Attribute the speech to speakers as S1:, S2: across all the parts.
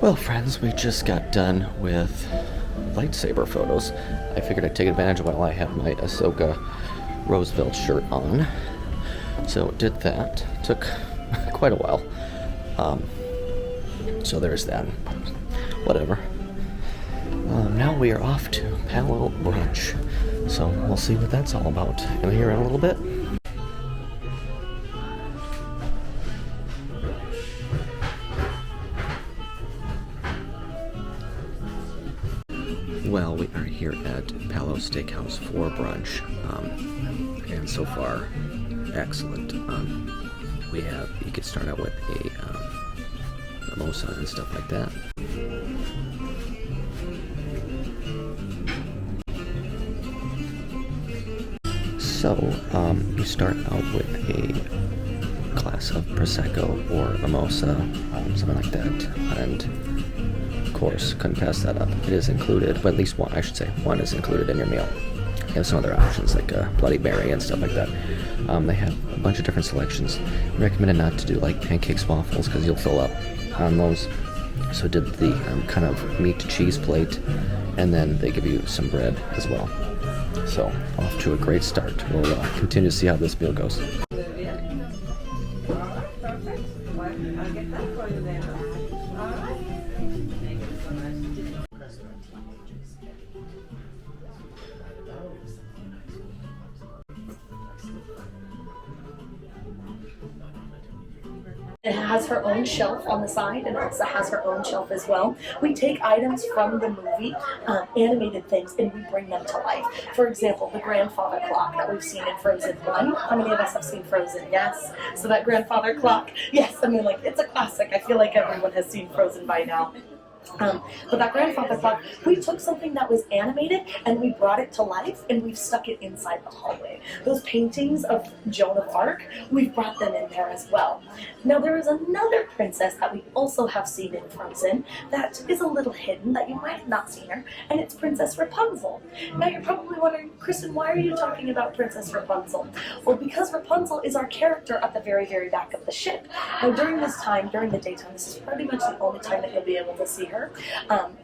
S1: Well, friends, we just got done with lightsaber photos. I figured I'd take advantage while I have my Ahsoka Roseville shirt on. So did that. Took quite a while. So there's that. Whatever. Now we are off to Palo Brunch. So we'll see what that's all about in here in a little bit. Well, we are here at Palo Steakhouse for brunch, and so far, excellent. You could start out with a mimosa and stuff like that. So, you start out with a glass of Prosecco or mimosa, something like that, and of course, couldn't pass that up. It is included, but at least one, I should say, one is included in your meal. You have some other options like Bloody Mary and stuff like that. They have a bunch of different selections. Recommended not to do like pancakes, waffles, because you'll fill up on those. So did the kind of meat to cheese plate, and then they give you some bread as well. So off to a great start. We'll continue to see how this meal goes.
S2: It has her own shelf on the side, and Elsa has her own shelf as well. We take items from the movie, animated things, and we bring them to life. For example, the grandfather clock that we've seen in Frozen 1. How many of us have seen Frozen? Yes. So that grandfather clock, yes, I mean, like, it's a classic. I feel like everyone has seen Frozen by now. But that grandfather clock, we took something that was animated and we brought it to life, and we've stuck it inside the hallway. Those paintings of Joan of Arc, we've brought them in there as well. Now there is another princess that we also have seen in Frozen that is a little hidden, that you might have not seen her, and it's Princess Rapunzel. Now you're probably wondering, Kristen, why are you talking about Princess Rapunzel? Well, because Rapunzel is our character at the very, very back of the ship. Now during this time, during the daytime, this is pretty much the only time that you'll be able to see her.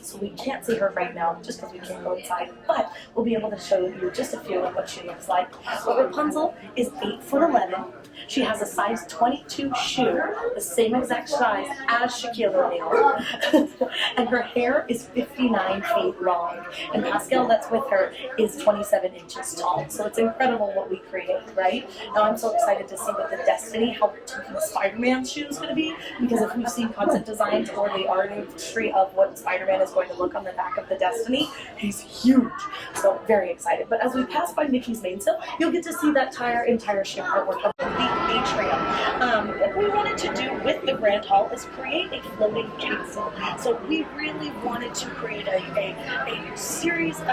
S2: So we can't see her right now just because we can't go inside, but we'll be able to show you just a few of what she looks like. But Rapunzel is 8'11". She has a size 22 shoe, the same exact size as Shaquille O'Neal. And her hair is 59 feet long. And Pascal, that's with her, is 27 inches tall. So it's incredible what we create, right? Now I'm so excited to see what the Destiny, how Spider-Man's shoe is going to be, because if we've seen concept designs or the artistry of what Spider-Man is going to look on the back of the Destiny, he's huge. So very excited. But as we pass by Mickey's mainsail, you'll get to see that entire ship artwork of the atrium. What we wanted to do with the Grand Hall is create a floating castle. So we really wanted to create a series of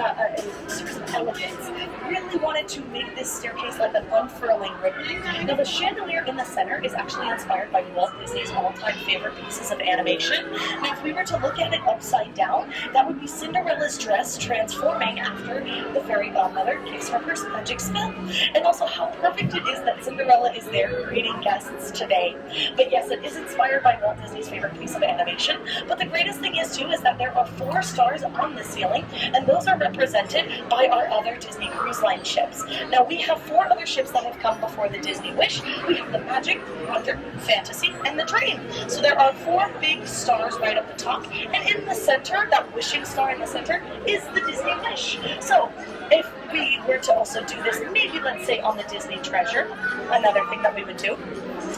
S2: elements. Really wanted to make this staircase like an unfurling ribbon. Now the chandelier in the center is actually inspired by Walt Disney's all-time favorite pieces of animation. Now if we were to look at it upside down, that would be Cinderella's dress transforming after the fairy godmother gives her her magic spell. And also how perfect it is that Cinderella is there greeting guests today. But yes, it is inspired by Walt Disney's favorite piece of animation. But the greatest thing is too is that there are 4 stars on the ceiling, and those are represented by our other Disney Cruise Line ships. Now we have 4 other ships that have come before the Disney Wish. We have the Magic, Wonder, Fantasy, and the Dream. So there are 4 big stars right up the top, and in the center, that wishing star in the center, is the Disney Wish. So if we were to also do this, maybe let's say on the Disney Treasure, another thing that we would do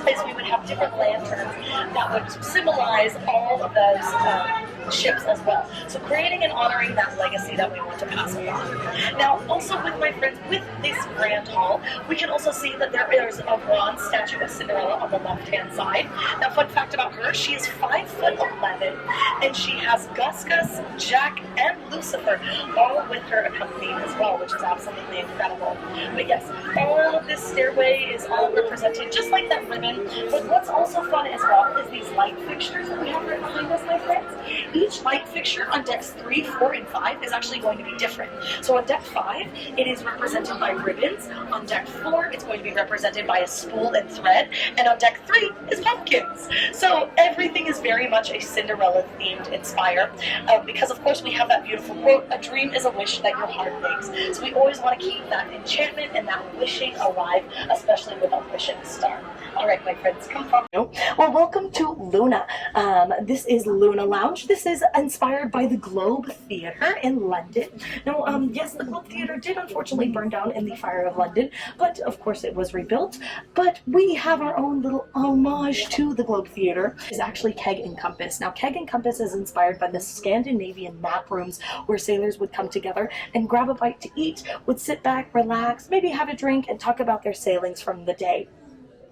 S2: is we would have different lanterns that would symbolize all of those ships as well. So creating and honoring that legacy that we want to pass along. Now, also with my friends, with this Grand Hall, we can also see that there is a bronze statue of Cinderella on the left-hand side. Now, fun fact about her, she is 5'11", and she has Gus, Jack, and Lucifer all with her accompanying as well, which is absolutely incredible. But yes, all of this stairway is all represented just like that ribbon. But what's also fun as well is these light fixtures that we have right behind us, my friends. Each light fixture on decks 3, 4, and 5 is actually going to be different. So on deck 5, it is represented by ribbons. On deck 4, it's going to be represented by a spool and thread. And on deck 3 is pumpkins. So everything is very much a Cinderella themed inspire, because of course we have that beautiful quote, a dream is a wish that your heart makes. So we always want to keep that enchantment and that wishing alive, especially with our wishing star. All right, my friends, come on. Well, welcome to Luna. This is Luna Lounge. This is inspired by the Globe Theatre in London. Now, yes, the Globe Theatre did unfortunately burn down in the fire of London, but of course it was rebuilt. But we have our own little homage to the Globe Theatre. It's actually Keg and Compass. Now, Keg and Compass is inspired by the Scandinavian map rooms where sailors would come together and grab a bite to eat, would sit back, relax, maybe have a drink, and talk about their sailings from the day.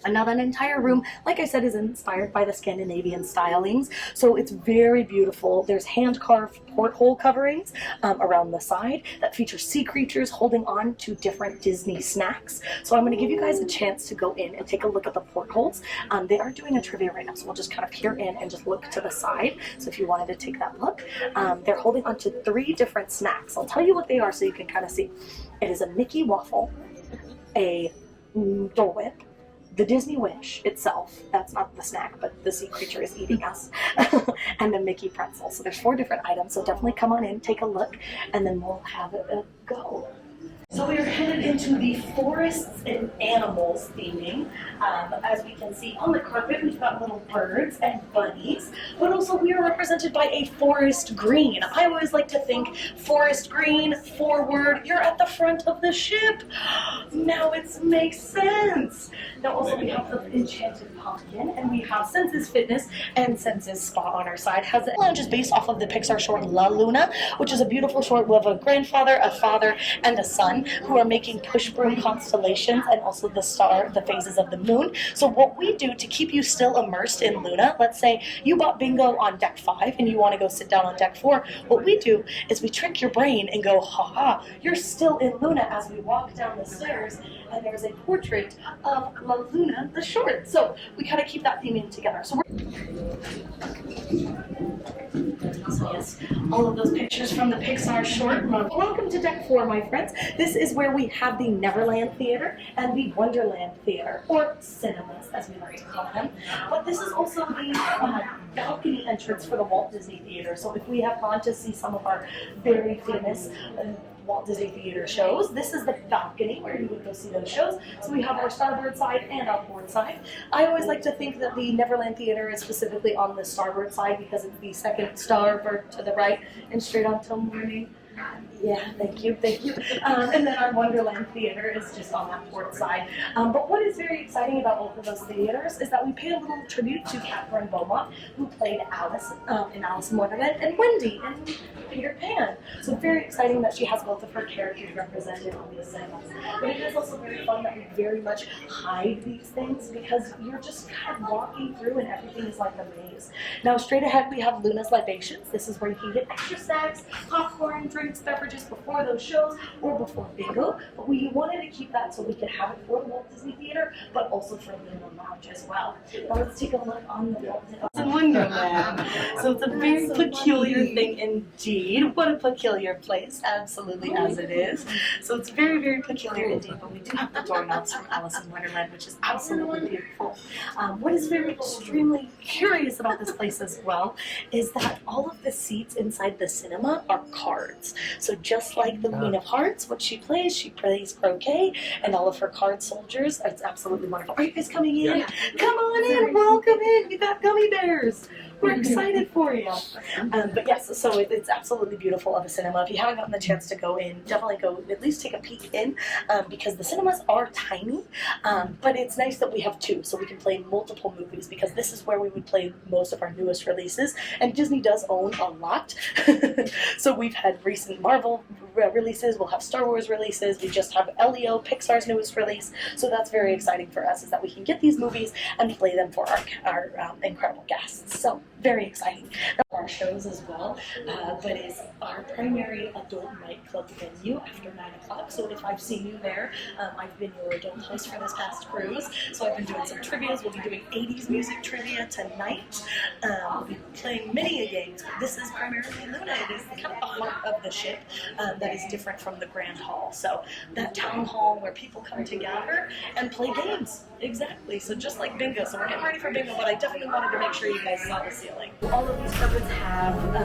S2: And now that entire room, like I said, is inspired by the Scandinavian stylings. So it's very beautiful. There's hand-carved porthole coverings around the side that feature sea creatures holding on to different Disney snacks. So I'm going to give you guys a chance to go in and take a look at the portholes. They are doing a trivia right now, so we'll just kind of peer in and just look to the side. So if you wanted to take that look, they're holding on to 3 different snacks. I'll tell you what they are so you can kind of see. It is a Mickey waffle, a Dole Whip, the Disney Wish itself, that's not the snack, but the sea creature is eating us, and the Mickey pretzel. So there's 4 different items, so definitely come on in, take a look, and then we'll have a go. So we are headed into the forests and animals theming. As we can see on the carpet, we've got little birds and bunnies, but also we are represented by a forest green. I always like to think forest green, forward, you're at the front of the ship. Now it makes sense. Now also we have the enchanted pumpkin, and we have Senses Fitness and Senses Spa on our side. Lounge is based off of the Pixar short La Luna, which is a beautiful short of a grandfather, a father, and a son who are making push broom constellations and also the phases of the moon. So what we do to keep you still immersed in Luna, let's say you bought bingo on deck 5 and you want to go sit down on deck 4, what we do is we trick your brain and go, ha, you're still in Luna as we walk down the stairs, and there's a portrait of La Luna the short. So we kind of keep that theme in together. So yes, all of those pictures from the Pixar short. Welcome to deck 4, my friends. This is where we have the Neverland Theater and the Wonderland Theater, or cinemas as we like to call them. But this is also the balcony entrance for the Walt Disney Theater. So if we have gone to see some of our very famous Walt Disney Theater shows, this is the balcony where you would go see those shows. So we have our starboard side and our port side. I always like to think that the Neverland Theater is specifically on the starboard side because it's the second starboard to the right and straight on till morning. Yeah, thank you. And then our Wonderland Theater is just on that port side. But what is very exciting about both of those theaters is that we pay a little tribute to Catherine Beaumont, who played Alice in Alice in Wonderland, and Wendy in Peter Pan. So very exciting that she has both of her characters represented on these sets. But it is also very fun that we very much hide these things because you're just kind of walking through and everything is like a maze. Now straight ahead we have Luna's Libations. This is where you can get extra snacks, popcorn, drinks, beverages before those shows or before bingo, but we wanted to keep that so we could have it for the Walt Disney Theater, but also for Luna Lounge as well. Now let's take a look on the Walt Disney Wonderland. So it's a very peculiar thing indeed. What a peculiar place, absolutely as it is. So it's very, very peculiar indeed, but we do have the doorknobs from Alice in Wonderland, which is absolutely beautiful. What is very extremely curious about this place as well is that all of the seats inside the cinema are cards. So just like the Queen of Hearts, what she plays croquet, and all of her card soldiers. It's absolutely wonderful. Are you guys coming in? Yeah. Come on in, welcome in. We got gummy bears. We're excited for you. But yes, so it's absolutely beautiful of a cinema. If you haven't gotten the chance to go in, definitely go at least take a peek in because the cinemas are tiny, but it's nice that we have 2 so we can play multiple movies because this is where we would play most of our newest releases, and Disney does own a lot. So we've had recent Marvel releases, we'll have Star Wars releases, we just have Elio, Pixar's newest release, so that's very exciting for us is that we can get these movies and play them for our incredible guests. So very exciting. our shows as well, but is our primary adult nightclub venue after 9 o'clock. So if I've seen you there, I've been your adult host for this past cruise. So I've been doing some trivias. We'll be doing 80s music trivia tonight. We'll be playing mini games. But this is primarily Luna. It is kind of the heart of the ship that is different from the Grand Hall. So that town hall where people come together and play games. Exactly. So just like bingo. So we're getting ready for bingo, but I definitely wanted to make sure you guys saw the ceiling. All of these carpets have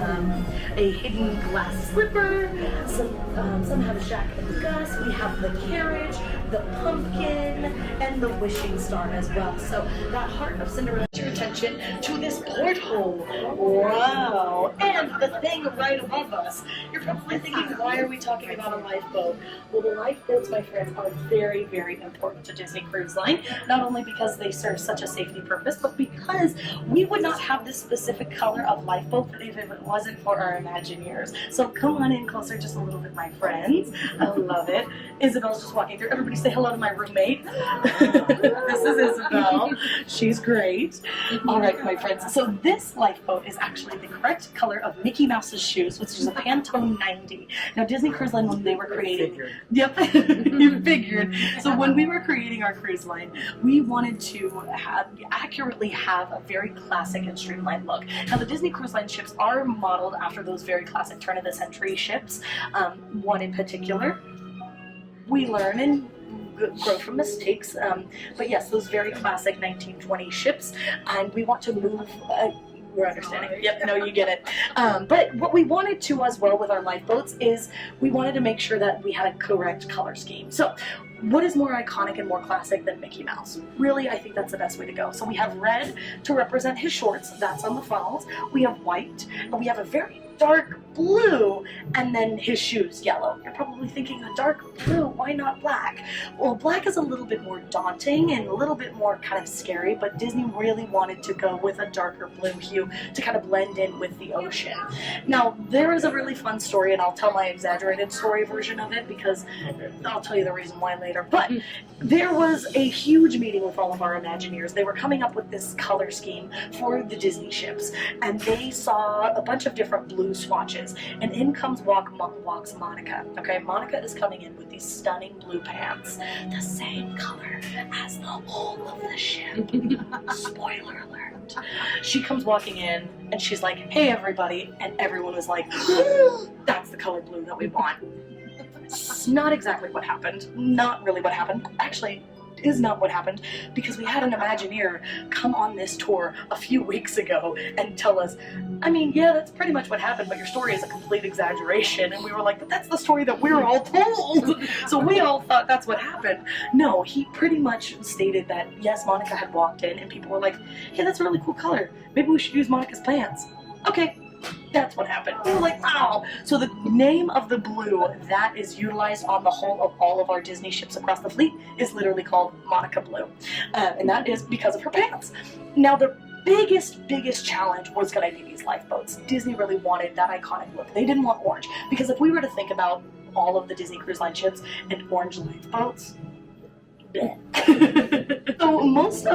S2: a hidden glass slipper. Some have a Jack and Gus. We have the carriage, the pumpkin, and the wishing star as well. So that heart of Cinderella. Your attention to this porthole. Wow! And the thing right above us. You're probably thinking, why are we talking about a lifeboat? Well, the lifeboats, my friends, are very, very important to Disney Cruise Line. Not only because they serve such a safety purpose, but because we would not have this specific color of lifeboat if it wasn't for our Imagineers. So come on in closer just a little bit, my friends. I love it. Isabel's just walking through. Everybody say hello to my roommate. This is Isabel. She's great. All right, my friends. So this lifeboat is actually the correct color of Mickey Mouse's shoes, which is a Pantone 90. Now, Disney Cruise Line, when they were creating... Yep, you figured. So when we were creating our cruise line, we wanted to accurately have a very classic and streamlined look. Now, the Disney Cruise Line ships are modeled after those very classic turn-of-the-century ships. One in particular. We learn and grow from mistakes, but yes, those very classic 1920 ships, and we want to move. We're understanding. Yep, no, you get it. But what we wanted to as well with our lifeboats is we wanted to make sure that we had a correct color scheme. So what is more iconic and more classic than Mickey Mouse? Really, I think that's the best way to go. So we have red to represent his shorts. That's on the funnels. We have white, and we have a very dark blue, and then his shoes yellow. You're probably thinking, a dark blue, why not black? Well, black is a little bit more daunting and a little bit more kind of scary, but Disney really wanted to go with a darker blue hue to kind of blend in with the ocean. Now, there is a really fun story, and I'll tell my exaggerated story version of it because I'll tell you the reason why later, but there was a huge meeting with all of our Imagineers. They were coming up with this color scheme for the Disney ships, and they saw a bunch of different blue swatches, and in comes walks Monica. Okay, Monica is coming in with these stunning blue pants, the same color as the whole of the ship. Spoiler alert. She comes walking in, and she's like, "Hey, everybody," and everyone was like, "That's the color blue that we want." It's not exactly what happened. Not really what happened. Actually, is not what happened, because we had an Imagineer come on this tour a few weeks ago and tell us, I mean, yeah, that's pretty much what happened, but your story is a complete exaggeration. And we were like, but that's the story that we're all told. So we all thought that's what happened. No, he pretty much stated that, yes, Monica had walked in and people were like, hey, that's a really cool color. Maybe we should use Monica's pants. Okay. That's what happened. We were like, wow. So the name of the blue that is utilized on the whole of all of our Disney ships across the fleet is literally called Monica Blue. And that is because of her pants. Now, the biggest challenge was going to be these lifeboats. Disney really wanted that iconic look. They didn't want orange. Because if we were to think about all of the Disney Cruise Line ships and orange lifeboats, so most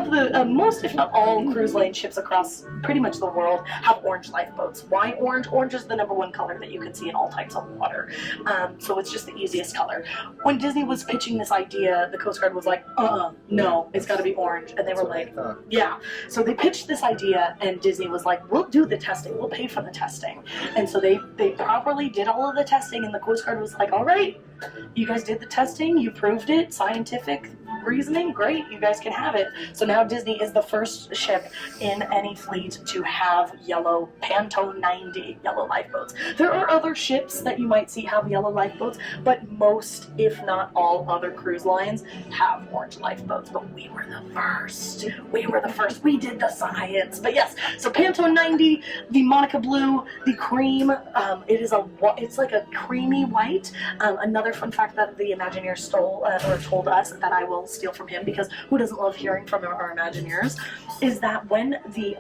S2: if not all cruise line ships across pretty much the world have orange lifeboats. Why orange? Orange is the #1 color that you can see in all types of water. So it's just the easiest color. When Disney was pitching this idea, the Coast Guard was like, no, it's got to be orange. And they were like, yeah. So they pitched this idea, and Disney was like, we'll do the testing. We'll pay for the testing. And so they properly did all of the testing, and the Coast Guard was like, all right, you guys did the testing, you proved it, scientific reasoning, great, you guys can have it. So now Disney is the first ship in any fleet to have yellow Pantone 90 yellow lifeboats. There are other ships that you might see have yellow lifeboats, but most, if not all, other cruise lines have orange lifeboats. But we were the first. We were the first. We did the science. But yes, so Pantone 90, the Monica Blue, the cream. It's like a creamy white. Another fun fact that the Imagineer stole or told us that I will steal from him, because who doesn't love hearing from our Imagineers, is that when the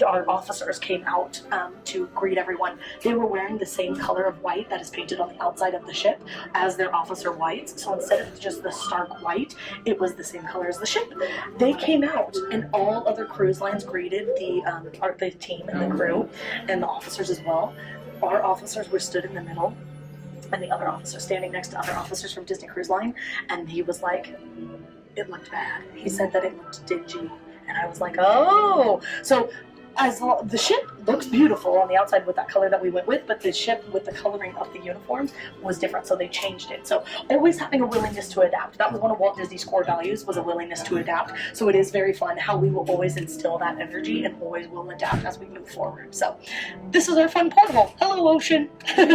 S2: our officers came out to greet everyone. They were wearing the same color of white that is painted on the outside of the ship as their officer whites. So instead of just the stark white, it was the same color as the ship. They came out, and all other cruise lines greeted the team and the crew and the officers as well. Our officers were stood in the middle, and the other officer standing next to other officers from Disney Cruise Line, and he was like, it looked bad. He said that it looked dingy, and I was like, oh. So the ship looks beautiful on the outside with that color that we went with, but the ship with the coloring of the uniforms was different, so they changed it. So always having a willingness to adapt. That was one of Walt Disney's core values, was a willingness to adapt. So it is very fun how we will always instill that energy and always will adapt as we move forward. So this is our fun portal. Hello, ocean. And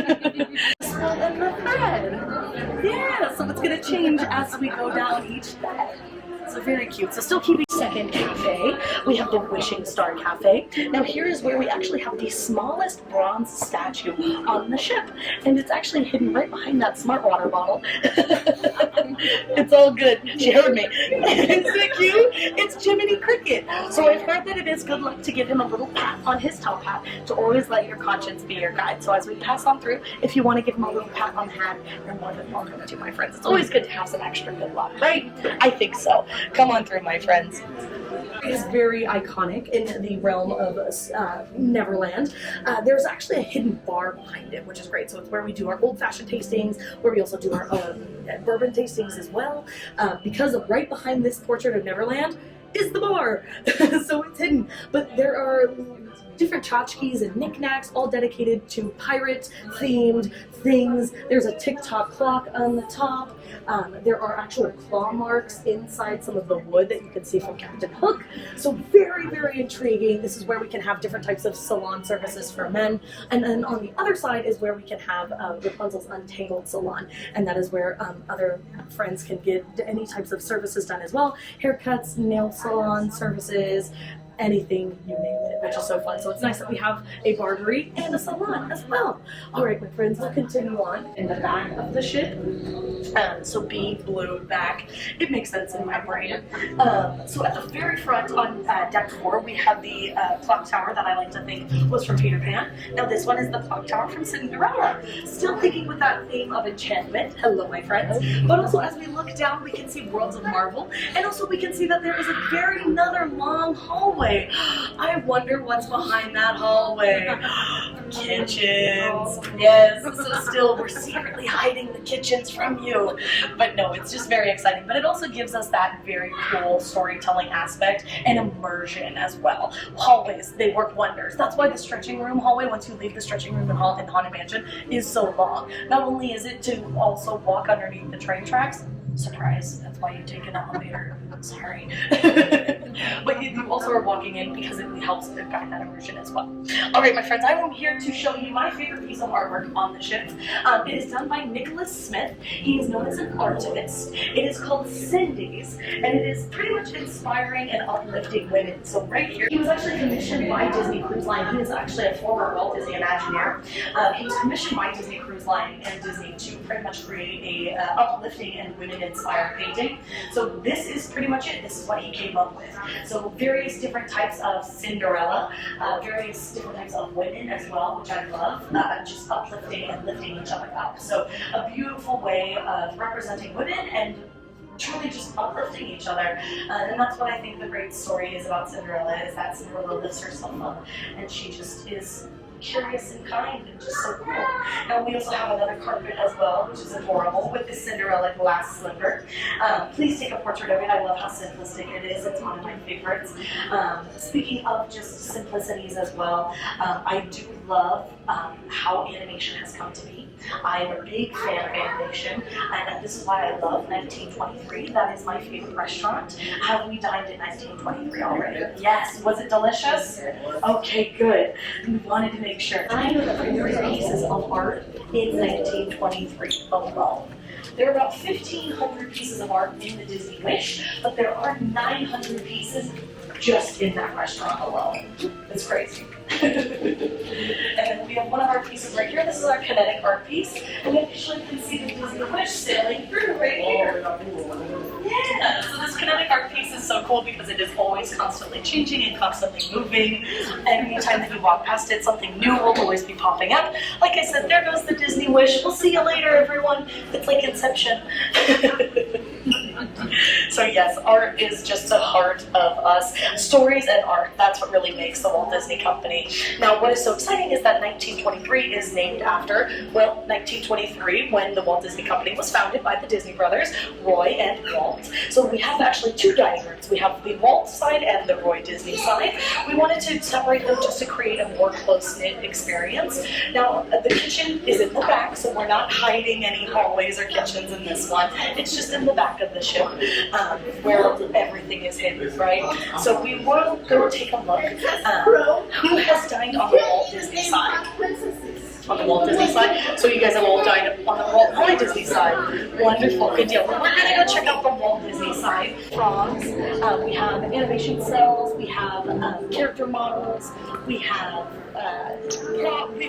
S2: the thread. Yeah, so it's going to change as we go down each day. So very cute. So still keeping second cafe, we have the Wishing Star Cafe. Now here is where we actually have the smallest bronze statue on the ship, and it's actually hidden right behind that smart water bottle. It's all good. She heard me. Isn't it cute? It's Jiminy Cricket. So I've heard that it is good luck to give him a little pat on his top hat to always let your conscience be your guide. So as we pass on through, if you want to give him a little pat on the hat, you're more than welcome to, my friends. It's always good to have some extra good luck, right? I think so. Come on through, my friends. It is very iconic in the realm of Neverland. There's actually a hidden bar behind it, which is great. So it's where we do our old-fashioned tastings, where we also do our bourbon tastings as well. Because of right behind this portrait of Neverland is the bar. So it's hidden. But there are different tchotchkes and knickknacks, all dedicated to pirate-themed things. There's a tick-tock clock on the top. There are actual claw marks inside some of the wood that you can see from Captain Hook. So very, very intriguing. This is where we can have different types of salon services for men. And then on the other side is where we can have Rapunzel's Untangled Salon. And that is where other friends can get any types of services done as well. Haircuts, nail salon services, anything, you name it, which is so fun. So it's nice that we have a barbery and a salon as well. All right, my friends, we'll continue on in the back of the ship. So being blue back, it makes sense in my brain. So at the very front on deck 4, we have the clock tower that I like to think was from Peter Pan. Now this one is the clock tower from Cinderella. Still thinking with that theme of enchantment. Hello, my friends. But also as we look down, we can see Worlds of Marvel. And also we can see that there is another long hallway. I wonder what's behind that hallway. Kitchens. Yes, so still we're secretly hiding the kitchens from you. But no, it's just very exciting. But it also gives us that very cool storytelling aspect and immersion as well. Hallways, they work wonders. That's why the stretching room hallway, once you leave the stretching room in Haunted Mansion, is so long. Not only is it to also walk underneath the train tracks, surprise, that's why you take an elevator. Sorry. But you also are walking in because it helps to guide that immersion as well. Alright, my friends, I am here to show you my favorite piece of artwork on the ship. It is done by Nicholas Smith. He is known as an artivist. It is called Cindy's, and it is pretty much inspiring and uplifting women. So right here, he was actually commissioned by Disney Cruise Line. He is actually a former Walt Disney Imagineer. He was commissioned by Disney Cruise Line and Disney to pretty much create a uplifting and women-inspired painting. So this is pretty much it. This is what he came up with. So various different types of Cinderella, various different types of women as well, which I love, just uplifting and lifting each other up. So a beautiful way of representing women and truly just uplifting each other. And that's what I think the great story is about Cinderella, is that Cinderella lifts herself up and she just is curious and kind and just so cool. Now we also have another carpet as well, which is adorable, with this Cinderella glass slipper. Please take a portrait of it. I love how simplistic it is. It's one of my favorites. Speaking of just simplicities as well, I do love how animation has come to be. I am a big fan of animation, and this is why I love 1923. That is my favorite restaurant. Have we dined at 1923 already? Yes. Was it delicious? Okay, good. We wanted to make sure. I know the favorite pieces of art in 1923 alone. There are about 1,500 pieces of art in the Disney Wish, but there are 900 pieces just in that restaurant alone. It's crazy. And then we have one of our pieces right here. This is our kinetic art piece. And we actually can see the Disney Wish sailing through right here. Yeah. Yeah, so this kinetic art piece is so cool because it is always constantly changing and constantly moving. Anytime that you walk past it, something new will always be popping up. Like I said, there goes the Disney wish. We'll see you later, everyone. It's like Inception. So yes, art is just the heart of us. Stories and art, that's what really makes the Walt Disney Company. Now, what is so exciting is that 1923 is named after, well, 1923, when the Walt Disney Company was founded by the Disney brothers, Roy and Walt. So we have actually two dining rooms. We have the Walt side and the Roy Disney side. We wanted to separate them just to create a more close-knit experience. Now, the kitchen is in the back, so we're not hiding any hallways or kitchens in this one. It's just in the back of the ship, where everything is hidden, right? So we will go take a look. Who has dined on the Walt Disney side? On the Walt Disney side? So you guys have all dined on the Walt Roy Disney side. Wonderful, good deal. Well, we're gonna go check out the Walt Disney side. Frogs, we have animation cells, we have character models, we have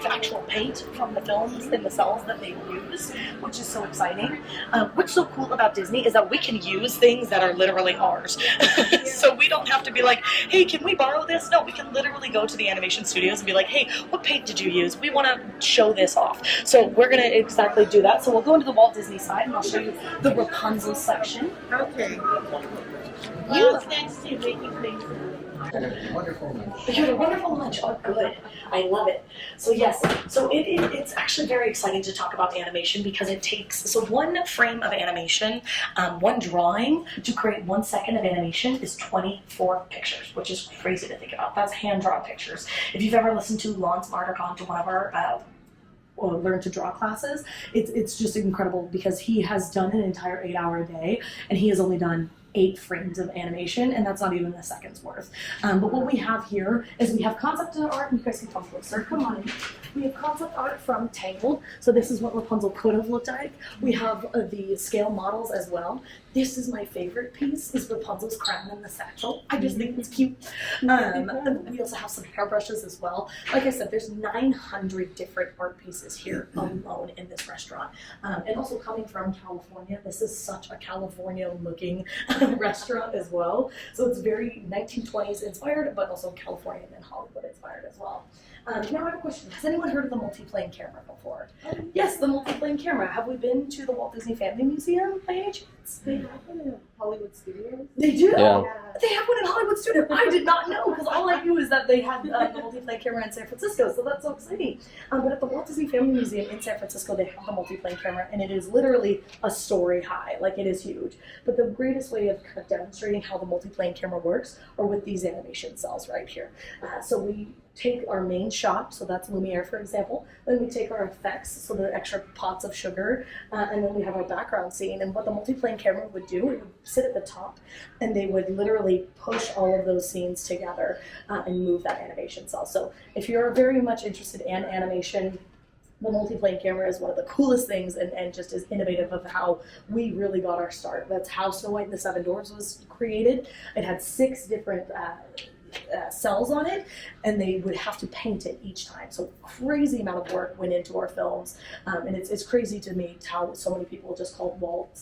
S2: actual paint from the films in the cells that they use, which is so exciting. What's so cool about Disney is that we can use things that are literally ours. So we don't have to be like, hey, can we borrow this? No, we can literally go to the animation studios and be like, hey, what paint did you use? We want to show this off. So we're going to exactly do that. So we'll go into the Walt Disney side and I'll show you the Rapunzel section.
S3: Okay. You next to making things.
S2: Wonderful lunch. You had a wonderful lunch. Oh, good. I love it. So yes, so it's actually very exciting to talk about animation because it takes, so one frame of animation, one drawing to create 1 second of animation is 24 pictures, which is crazy to think about. That's hand-drawn pictures. If you've ever listened to Lon Smart or gone to one of our or learn to draw classes, it's just incredible because he has done an entire 8-hour day and he has only done 8 frames of animation, and that's not even a second's worth. But what we have here is we have concept art, and you guys can come closer. Come on in. We have concept art from Tangled, so this is what Rapunzel could have looked like. We have the scale models as well. This is my favorite piece, is Rapunzel's crown and the satchel. I just think it's cute. And we also have some hairbrushes as well. Like I said, there's 900 different art pieces here alone in this restaurant. And also coming from California, this is such a California-looking restaurant as well. So it's very 1920s inspired, but also Californian and Hollywood inspired as well. Now I have a question. Has anyone heard of the multi-plane camera before? Yes, the multi-plane camera. Have we been to the Walt Disney Family Museum by any chance?
S3: They have one in Hollywood Studios.
S2: They do?
S1: Yeah.
S2: They have one in Hollywood Studios. I did not know because all I knew is that they had the multi-plane camera in San Francisco, so that's so exciting. But at the Walt Disney Family Museum in San Francisco, they have the multi-plane camera, and it is literally a story high. Like, it is huge. But the greatest way of kind of demonstrating how the multi-plane camera works are with these animation cells right here. So we take our main shot, so that's Lumiere, for example. Then we take our effects, so the extra pots of sugar, and then we have our background scene. And what the multi-plane camera would do, it would sit at the top, and they would literally push all of those scenes together and move that animation cell. So if you're very much interested in animation, the multi-plane camera is one of the coolest things and just is innovative of how we really got our start. That's how Snow White and the Seven Dwarfs was created. It had 6 different cells on it, and they would have to paint it each time. So crazy amount of work went into our films, and it's crazy to me how so many people just called Walt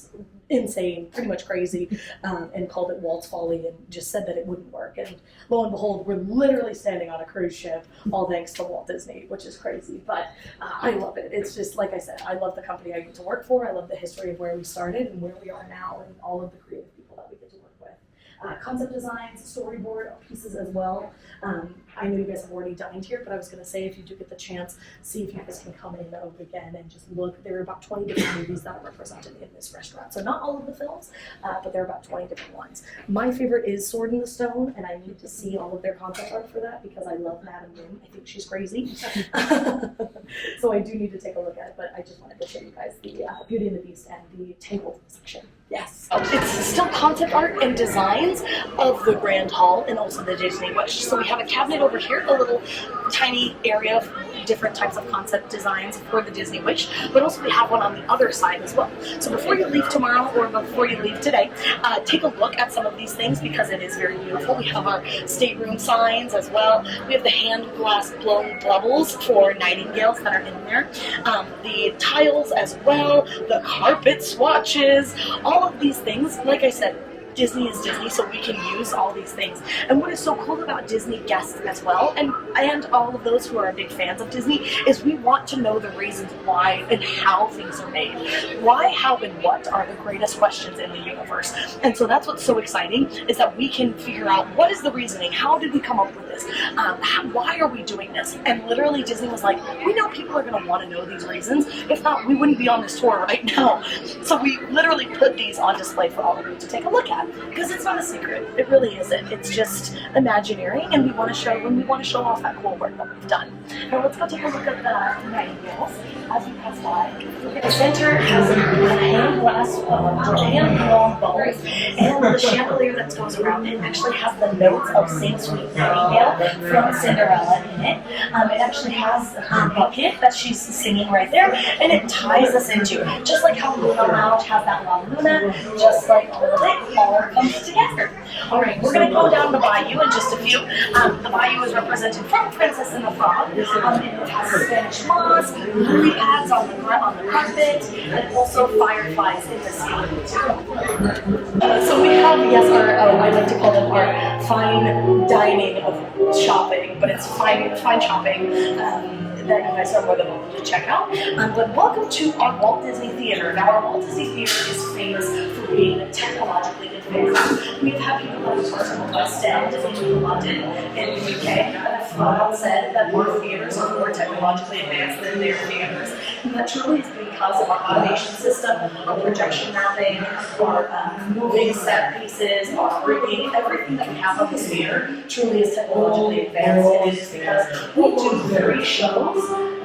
S2: insane, pretty much crazy, and called it Walt's Folly and just said that it wouldn't work. And lo and behold, we're literally standing on a cruise ship, all thanks to Walt Disney, which is crazy. But I love it. It's just, like I said, I love the company I get to work for. I love the history of where we started and where we are now and all of the creative people that we get to work with. Concept designs, storyboard pieces as well. I know you guys have already dined here, but I was going to say, if you do get the chance, see if you guys can come in again and just look. There are about 20 different movies that are represented in this restaurant. So not all of the films, but there are about 20 different ones. My favorite is Sword in the Stone, and I need to see all of their concept art for that because I love Madame Mim. I think she's crazy. So I do need to take a look at it, but I just wanted to show you guys the Beauty and the Beast and the Tangled section. Yes. It's still concept art and designs of the Grand Hall and also the Disney Wish. So we have a cabinet over here, a little tiny area of different types of concept designs for the Disney Wish, but also we have one on the other side as well. So before you leave tomorrow or before you leave today, take a look at some of these things because it is very beautiful. We have our stateroom signs as well. We have the hand glass blown bubbles for nightingales that are in there. The tiles as well, the carpet swatches, all of these things. Like I said, Disney is Disney, so we can use all these things. And what is so cool about Disney guests as well, and all of those who are big fans of Disney, is we want to know the reasons why and how things are made. Why, how, and what are the greatest questions in the universe. And so that's what's so exciting, is that we can figure out what is the reasoning, how did we come up with this, why are we doing this? And literally Disney was like, we know people are going to want to know these reasons. If not, we wouldn't be on this tour right now. So we literally put these on display for all of you to take a look at, because it's not a secret. It really isn't. It's just Imagineering, and we want to show off that cool work that we've done. Now let's go take a look at the nightingales as we pass by. The center has a hand-blown bulbs, and the chandelier that goes around it actually has the notes of Sing Sweet Nightingale from Cinderella in it. It actually has her bucket that she's singing right there, and it ties us into, just like how Luna Lounge has that La Luna, just like all of it all comes together. Alright, we're going to go down the bayou in just a few. The bayou is represented from Princess and the Frog. It has Spanish moss, lily pads on the carpet, and also fireflies in the ceiling too. So we have, yes, I like to call them our fine dining of shopping, but it's fine shopping that you guys are more than welcome to check out. But welcome to our Walt Disney Theater. Now, our Walt Disney Theater is famous for being technologically advanced. We've had people like tours from the West End in London, in the UK, that have flat out said that our theaters are more technologically advanced than their theaters. And that truly is because of our automation system, our projection mapping, our moving set pieces, our rigging, everything that we have on this theater truly is technologically advanced. And it is because we do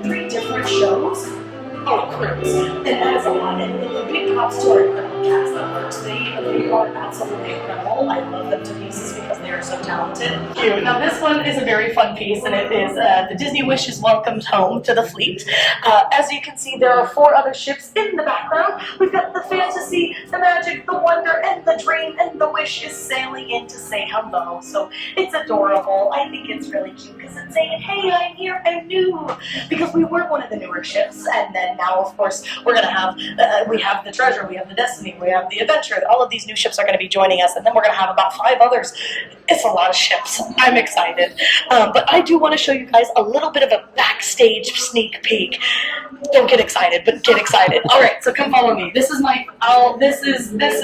S2: 3 different shows on a cruise. And that is a lot. And the big props to our incredible cast that works. They are absolutely incredible. I love them to pieces because they are so talented. Now this one is a very fun piece, and it is the Disney Wish is welcomed home to the fleet. As you can see, there are 4 other ships in the background. We've got the Fantasy, the Magic, the Wonder, and the Dream, and the Wish is sailing in to say hello. So it's adorable. I think it's really cute because it's saying, hey, I'm here, I'm new. Because we were one of the newer ships, and then now, of course, we're going to have, we have the Treasure, we have the Destiny, we have the Adventure. All of these new ships are going to be joining us, and then we're going to have about 5 others. It's a lot of ships. I'm excited. But I do want to show you guys a little bit of a backstage sneak peek. Don't get excited, but get excited. All right, so come follow me. This is this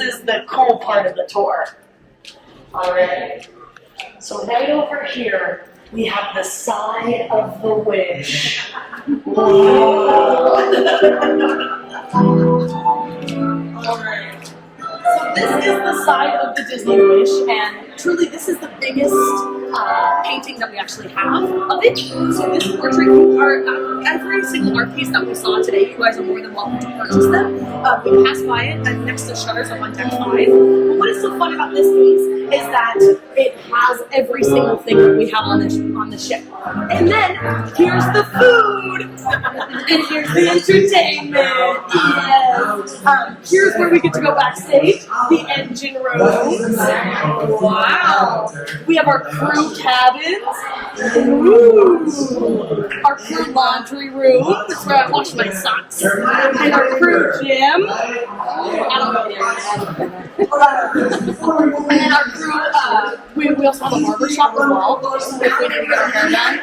S2: is the cool part of the tour. All right. So right over here, we have the side of the Wish. Alright. So this is the side of the Disney Wish, and truly this is the biggest painting that we actually have of it. So this portrait, every single art piece that we saw today, you guys are more than welcome to purchase them. We passed by it, and next to shutters up on deck 5. But what is so fun about this piece is that it has every single thing that we have on the ship. And then here's the food, and here's the entertainment. Yes. Here's where we get to go backstage. The engine rooms. Wow. We have our crew cabins. Ooh. Our crew laundry room. That's where I wash my socks. And our crew gym. I don't know. And then our crew, we also have a barber shop as well, if we need to get our hair done.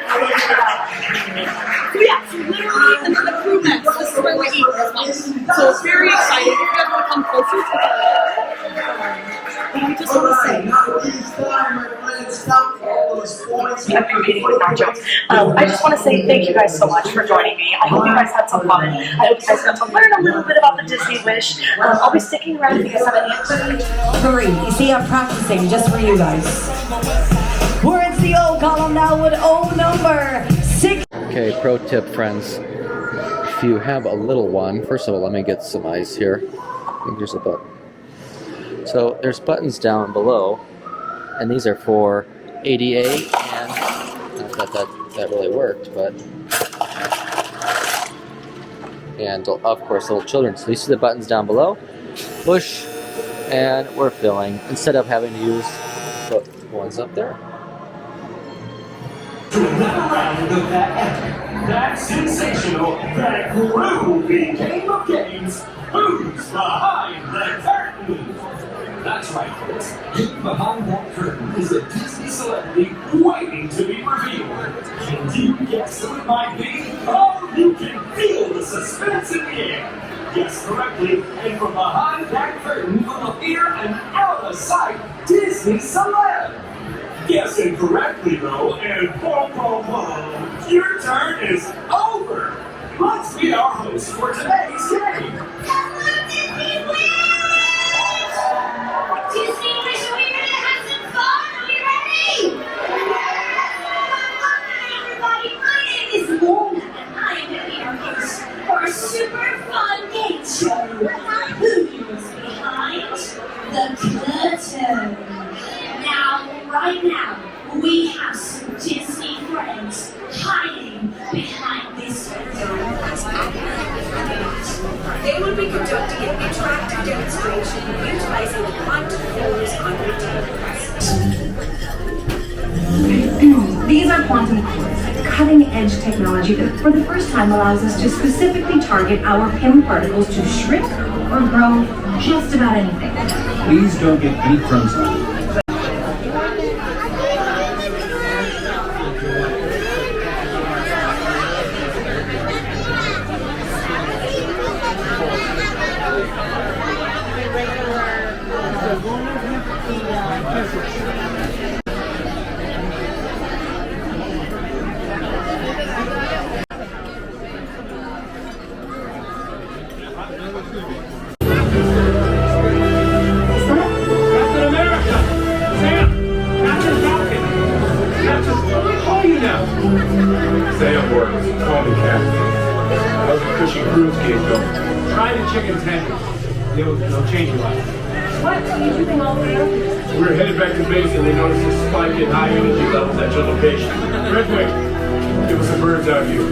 S2: So yeah, so literally, and then the crew mess, this is where we eat as well. So it's very exciting. If you guys want to come closer to it. And I just want to say, I'm competing with nachos. I just want to say thank you guys so much for joining me. I hope you guys had some fun. I hope you guys got to learn a little bit about the Disney Wish. I'll be sticking around if you guys have any questions.
S4: 3. You see, I'm practicing just for you guys. We're in the O column now with O number 6.
S1: Okay, pro tip, friends. If you have a little one, first of all, let me get some ice here. I think there's a button. So there's buttons down below, and these are for ADA, and not that really worked, but, and of course little children. So you see the buttons down below, push, and we're filling, instead of having to use the ones up there.
S5: That sensational, that groovy game of games. Who's behind the curtain? That's right, folks. Hidden behind that curtain is a Disney celebrity waiting to be revealed. Can you guess who it might be? Oh, you can feel the suspense in the air. Guess correctly, and from behind that curtain will appear an out-of-sight Disney celeb. Guessing correctly, though, and boom, boom, boom, your turn is over. Let's meet our host for today's game.
S3: Hello, Disney Wish! Disney Wish, are we ready to have some fun? Are we ready? Welcome, everybody. My name is Lorna, and I am going to be your host for a super fun game show. Who is behind the curtain? Now, right now, we have some Disney friends hiding behind this curtain.
S6: They will be conducting an interactive demonstration utilizing the quantum flows on retail.
S4: These are quantum cores, cutting-edge technology that for the first time allows us to specifically target our PIM particles to shrink or grow just about anything.
S7: Please don't get any crumbs on it.
S5: Captain America! Sam! Captain Falcon! Captain, what do we call you now?
S8: Sam works. Call me Captain. How's the cushy cruise gig going?
S5: Try the chicken tenders. They'll change your life.
S4: What are you doing all there?
S8: We're headed back to base and we noticed a spike in high energy levels at your location. Redwing, give us a bird's eye view.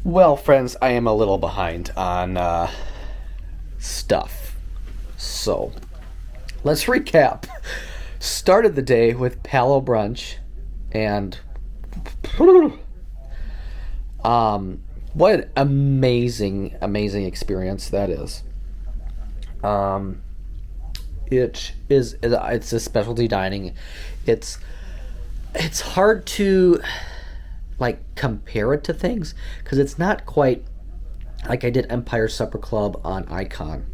S1: Well, friends, I am a little behind on stuff. So, let's recap. Started the day with Palo Brunch, and what an amazing experience that is. It's a specialty dining. It's hard to compare it to things because it's not quite like I did Empire Supper Club on Icon,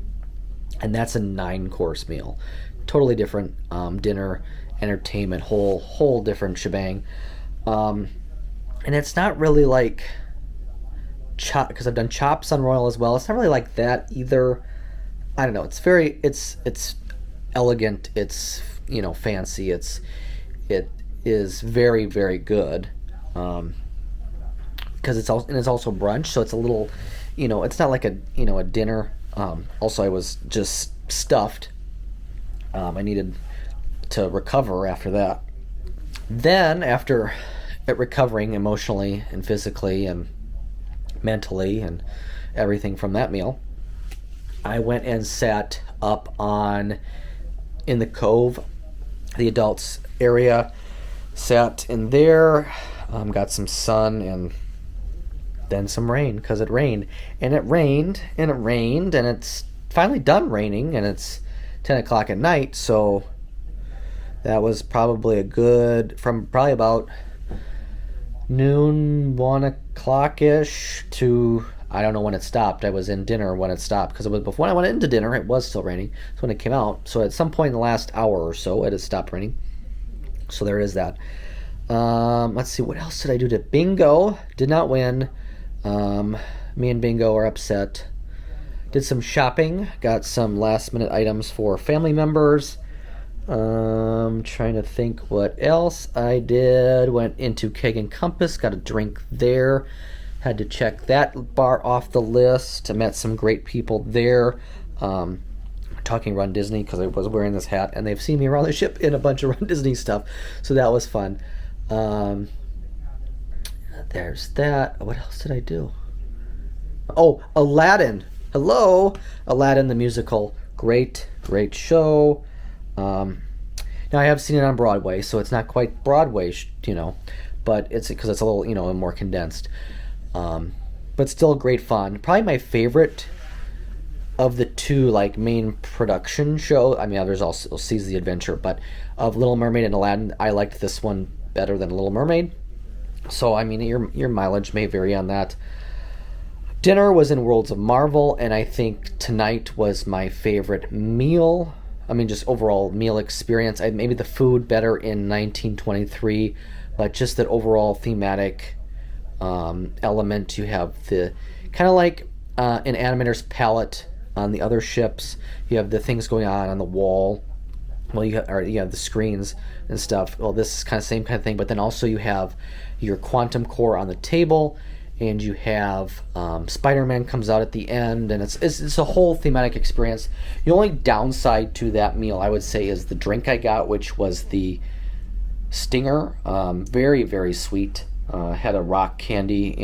S1: and that's a 9-course meal, totally different dinner, entertainment, whole different shebang, and it's not really like chop, because I've done chops on Royal as well. It's not really like that either. I don't know. It's elegant. It's fancy. It is very, very good. Because it's also brunch, so it's a little, it's not like a dinner. Also, I was just stuffed. I needed to recover after that. Then, after recovering emotionally and physically and mentally and everything from that meal, I went and sat up in the Cove, the adults area. Sat in there. Got some sun and then some rain, because it rained and it's finally done raining, and it's 10 o'clock at night, so that was probably from probably about noon, 1 o'clock ish to, I don't know when it stopped. I was in dinner when it stopped, because it was before I went into dinner it was still raining. So when it came out, so at some point in the last hour or so it has stopped raining. So there is that. Let's see, what else did I do? Bingo did not win. Me and Bingo are upset. Did some shopping, got some last minute items for family members. Trying to think what else I did. Went into Keg and Compass, got a drink there. Had to check that bar off the list. I met some great people there. Talking Run Disney, because I was wearing this hat, and they've seen me around the ship in a bunch of Run Disney stuff, so that was fun. There's that. What else did I do? Oh, Aladdin. Hello, Aladdin the musical. Great show. Now I have seen it on Broadway, so it's not quite Broadway, but it's because it's a little, more condensed. But still great fun. Probably my favorite of the two main production show. I mean, there's also Seas the Adventure, but of Little Mermaid and Aladdin, I liked this one better than Little Mermaid. So I mean, your mileage may vary on that. Dinner was in Worlds of Marvel, and I think tonight was my favorite meal. I mean, just overall meal experience. Maybe the food better in 1923, but just that overall thematic element. You have the kind of like an animator's palette on the other ships. You have the things going on the wall. Well, you have the screens and stuff. Well, this is kind of same kind of thing, but then also you have your quantum core on the table, and you have Spider-Man comes out at the end, and it's a whole thematic experience. The only downside to that meal, I would say, is the drink I got, which was the Stinger. Very, very sweet. Had a rock candy,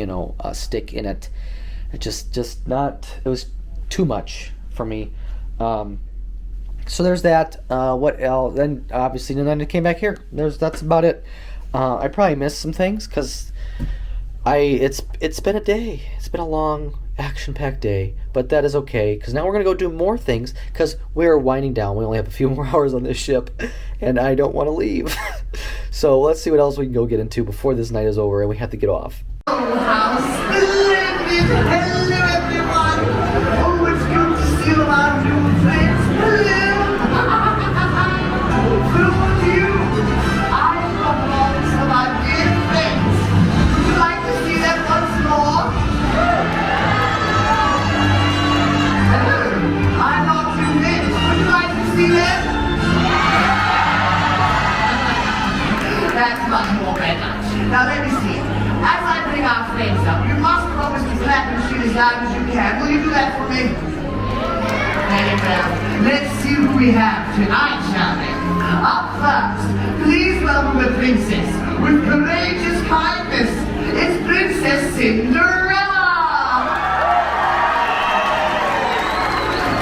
S1: stick in it. It just not. It was too much for me. So there's that. What else? Then obviously, and then it came back here. That's about it. I probably missed some things because it's been a day. It's been a long, action-packed day, but that is okay because now we're gonna go do more things because we're winding down. We only have a few more hours on this ship, and I don't want to leave. So let's see what else we can go get into before this night is over and we have to get off.
S9: How splendid! Hello, everyone! Oh, it's good to see all our new friends. Hello! Who are you? I'm from all of our dear friends. Would you like to see them once more? Hello! I'm not convinced. Would you like to see them? That's much more better. Now let me see. As I bring our friends up, you must promise to clap and shoot as loud as you can. Will you do that for me? Very well. Let's see who we have tonight, shall we? Up first, please welcome the princess with courageous kindness. It's Princess Cinderella.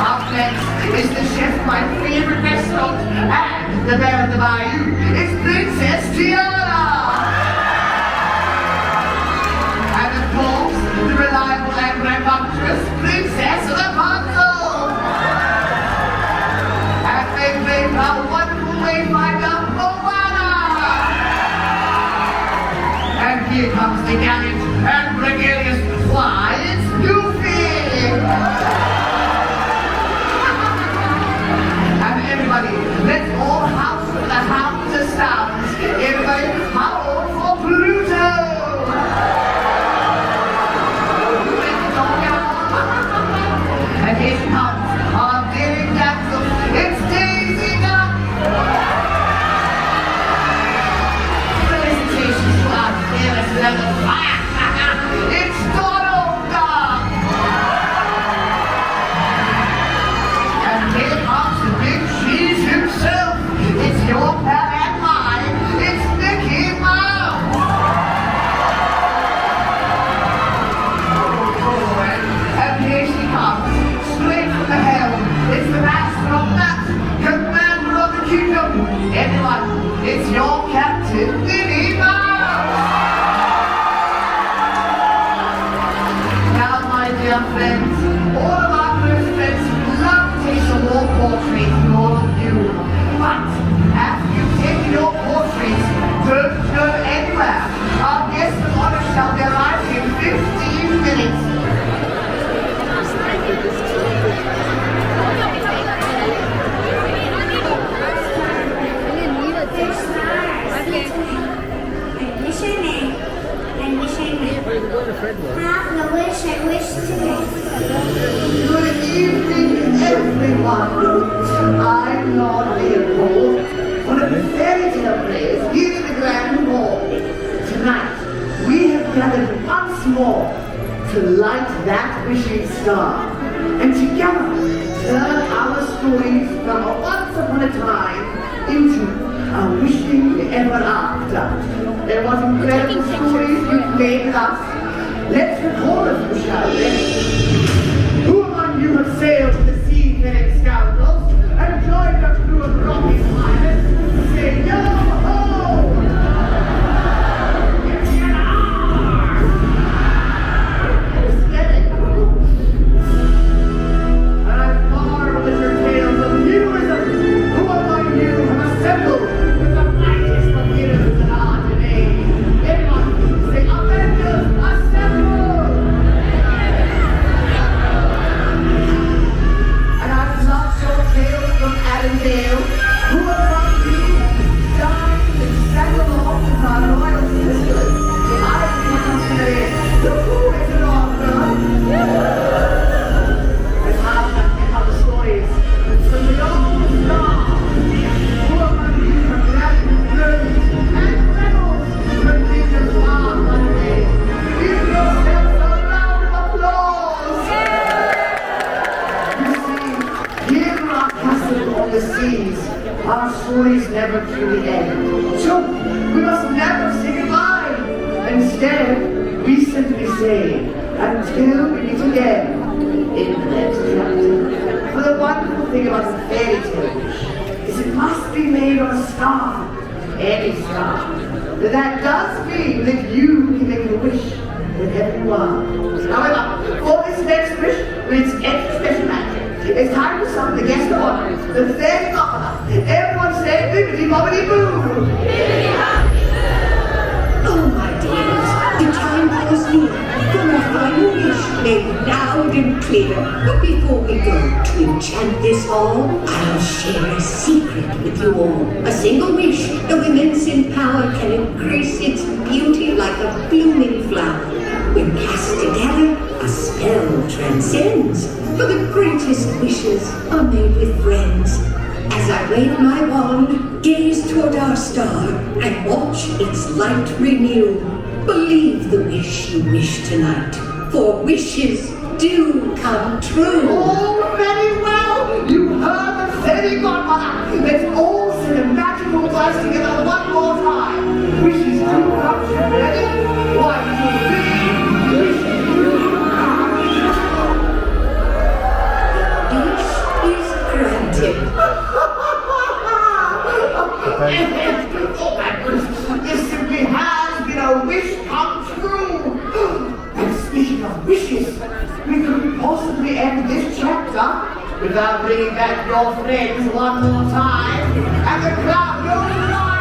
S9: Up next is the chef of my favorite restaurant and the bear of the bayou. It's Princess Tiana. The reliable and rambunctious Princess Rapunzel! And they played our wonderful wayfinder Moana! And here comes the gallant and gregarious fly, it's Goofy! And everybody, let's all house for the hounds of stars! Everybody, howl for Pluto! And here comes our very damsel, it's Daisy Duck! Felicitations to our fearless level fire! It's Donald Duck! And here comes the big cheese himself, it's your pal and mine, it's Mickey Mouse! And here she comes. Straight from the helm, it's the master of that, commander of the kingdom. Everyone, it's your captain, Minnie Mouse. Now, my dear friends, all of our close friends love to take a wall portrait of all of you. But after you've taken your portraits, don't go anywhere. Our guest of honor shall be arriving in 15 minutes.
S3: Have a wish I wish today.
S9: Good evening, everyone. I'm Lord Leopold, one of the fairy tale players here in the Grand Hall. Tonight, we have gathered once more to light that wishing star, and together turn our stories from a once upon a time into a wishing ever after. And what incredible stories you've made with us. Let's recall a few, shall we? Who among have sailed to the seafaring scoundrels and joined our crew of rocky pirates, say yo ho! Aesthetic. And I marvel at your tales of heroism. Who among you have assembled with the mightiest of heroes that are today? Everyone, say Avengers, assemble! And I've not your tales from Avondale. Who among you dined and sang along with our royal sisters? I consider it the coolest in all done. And how the stories from the old star. Who among you have grabbed blooms and medals from kingdoms far away? Give yourselves a round of applause. You see, here in our castle on the seas, our stories never truly end. So, we must never say goodbye. Instead, we simply say, until we meet again in the next chapter. For the wonderful thing about a fairy tale is it must be made of a star, any star. That does mean that you can make a wish whenever you want. However, for this next wish, with its extra special magic, it's time for some of the guest of honor, the fairy godmother. Everyone say bibbidi bobbidi boo!
S10: Oh, my dears, the time draws near for our final wish made loud and clear. But before we go to enchant this hall, I'll share a secret with you all. A single wish of immense in power can increase its beauty like a blooming flower. When cast together, a spell transcends. For the greatest wishes are made with friends. As I wave my wand, gaze toward our star, and watch its light renew. Believe the wish you wish tonight, for wishes do come true.
S9: Oh, very well! You heard the fairy godmother! Let's all say the magical words together one more time. Wishes do come true, ready? 1, 2, 3. Wishes do come true.
S10: Wish is granted.
S9: This simply has been a wish come true. And speaking of wishes, we couldn't possibly end this chapter without bringing back your friends one more time. And the crowd goes wild.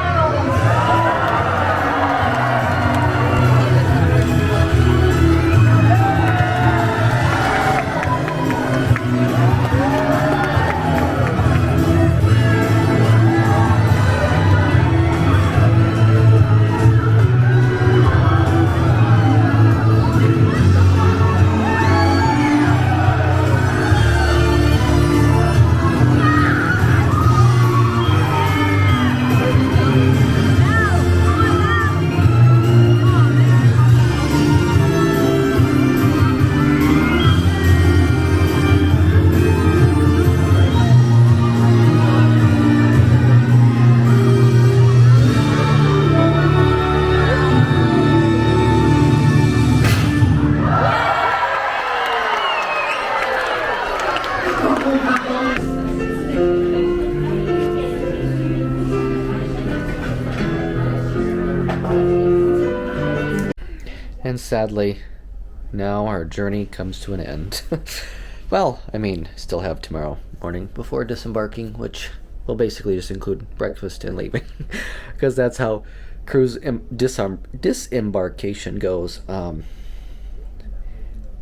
S1: And sadly, now our journey comes to an end. Well, I mean, still have tomorrow morning before disembarking, which will basically just include breakfast and leaving, because that's how cruise disembarkation goes.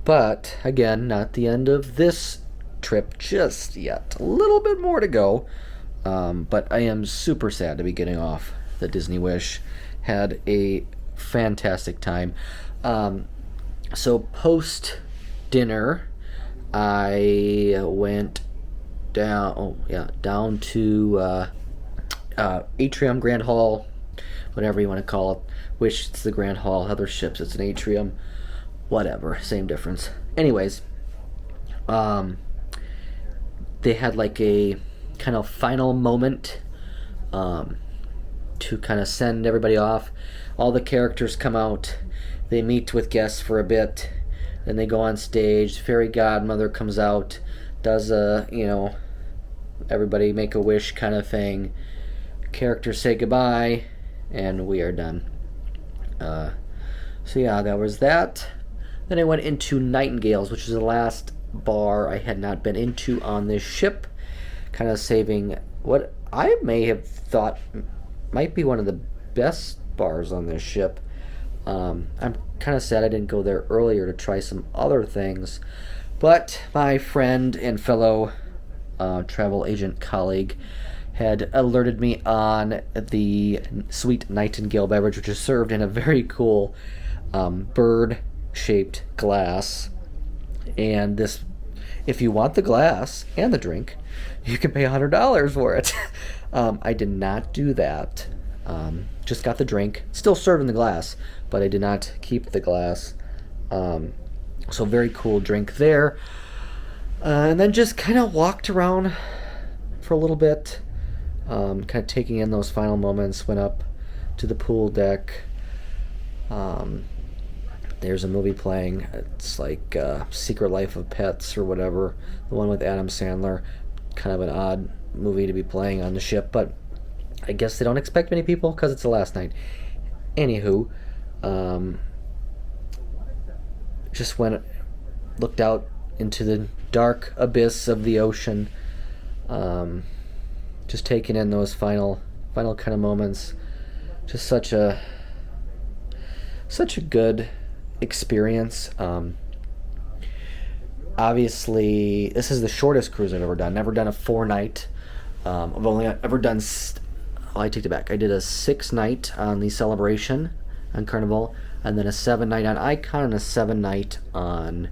S1: But again, not the end of this trip just yet. A little bit more to go. But I am super sad to be getting off the Disney Wish. Had a fantastic time. So post dinner, I went down to Atrium, Grand Hall, whatever you want to call it. Wish it's the Grand Hall, other ships it's an atrium, whatever, same difference. Anyways, they had like a kind of final moment to kind of send everybody off. All the characters come out, they meet with guests for a bit, then they go on stage. Fairy Godmother comes out, does a, everybody make a wish kind of thing. Characters say goodbye, and we are done. So yeah, that was that. Then I went into Nightingale's, which is the last bar I had not been into on this ship. Kind of saving what I may have thought might be one of the best bars on this ship. I'm kind of sad I didn't go there earlier to try some other things. But my friend and fellow travel agent colleague had alerted me on the sweet Nightingale beverage, which is served in a very cool bird-shaped glass. And this, if you want the glass and the drink, you can pay $100 for it. I did not do that. Just got the drink, still served in the glass, but I did not keep the glass. So very cool drink there. And then just kind of walked around for a little bit, kind of taking in those final moments. Went up to the pool deck. There's a movie playing. It's like Secret Life of Pets or whatever. The one with Adam Sandler. Kind of an odd movie to be playing on the ship, but I guess they don't expect many people because it's the last night. Anywho, just looked out into the dark abyss of the ocean, just taking in those final kind of moments. Just such a good experience. Obviously, this is the shortest cruise I've ever done. Never done a 4-night. I've only ever done. I take it back. I did a 6-night on the Celebration on Carnival, and then a 7-night on Icon, and a 7-night on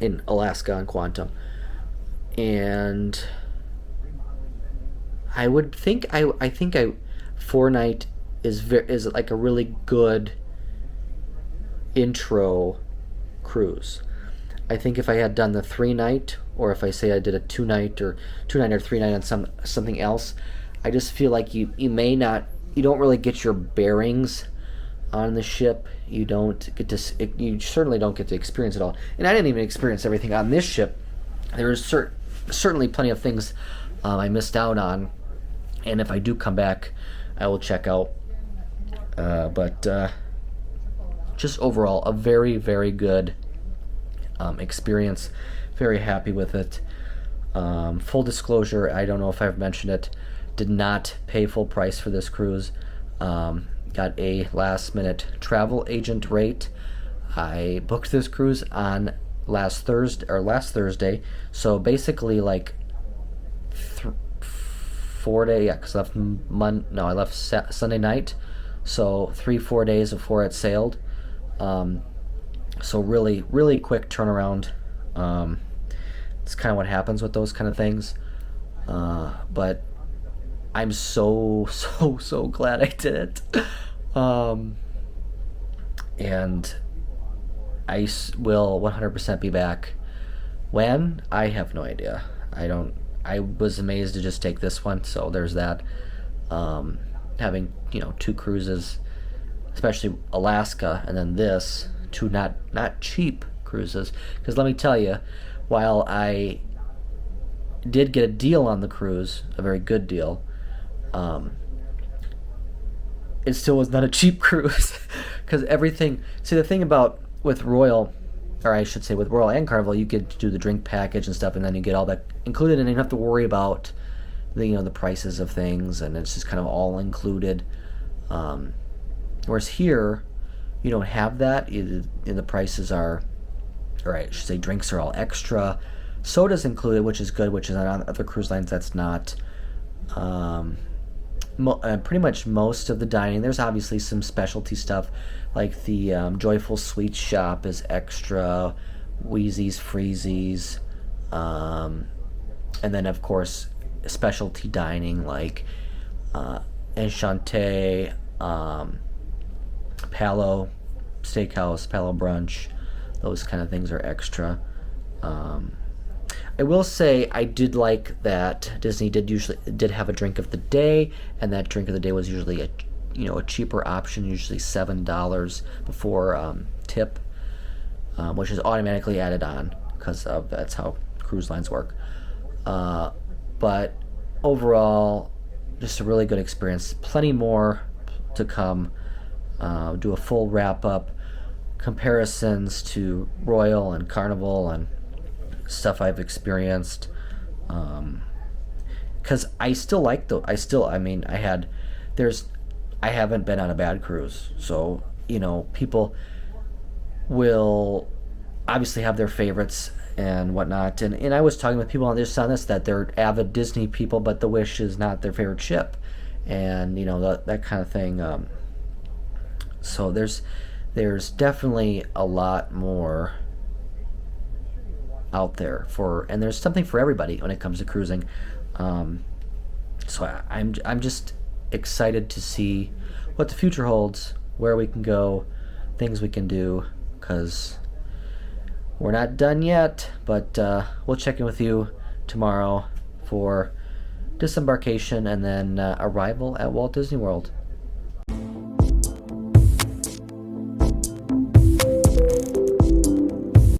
S1: in Alaska on Quantum. And I would think I think 4-night is like a really good intro cruise. I think if I had done the 3-night, or if I say I did a 2-night or 3-night on something else, I just feel like you don't really get your bearings on the ship. You certainly don't get to experience it all. And I didn't even experience everything on this ship. There is certainly plenty of things I missed out on, and if I do come back, I will check out. But just overall, a very, very good experience. Very happy with it. Full disclosure, I don't know if I've mentioned it, did not pay full price for this cruise. Got a last minute travel agent rate. I booked this cruise on last Thursday, so basically like 4 days, because I left Sunday night, so 3-4 days before it sailed. So really, really quick turnaround. It's kind of what happens with those kind of things. But I'm so glad I did it. And I will 100% be back. When? I have no idea. I was amazed to just take this one, so there's that. Having, 2 cruises, especially Alaska, and then this, 2 not cheap cruises. Because let me tell you, while I did get a deal on the cruise, a very good deal, it still was not a cheap cruise. Because everything, the thing with Royal, or I should say with Royal and Carnival, you get to do the drink package and stuff, and then you get all that included, and you don't have to worry about the prices of things, and it's just kind of all included. Whereas here, you don't have that. The prices are, or I should say, drinks are all extra. Soda's included, which is good, which is on other cruise lines that's not. Pretty much most of the dining. There's obviously some specialty stuff, like the Joyful Sweets shop is extra, Wheezies, Freezies, and then of course specialty dining like Enchanté, Palo Steakhouse, Palo Brunch. Those kind of things are extra. I will say I did like that Disney did have a drink of the day, and that drink of the day was usually a cheaper option, usually $7 before tip, which is automatically added on because that's how cruise lines work. But overall, just a really good experience. Plenty more to come. Do a full wrap up, comparisons to Royal and Carnival and stuff I've experienced. Because I still like I haven't been on a bad cruise. So, people will obviously have their favorites and whatnot. And I was talking with people on this that they're avid Disney people, but the Wish is not their favorite ship. And, that kind of thing. So there's definitely a lot more out there and there's something for everybody when it comes to cruising. So I'm just excited to see what the future holds, where we can go, things we can do, because we're not done yet. But we'll check in with you tomorrow for disembarkation and then arrival at Walt Disney World.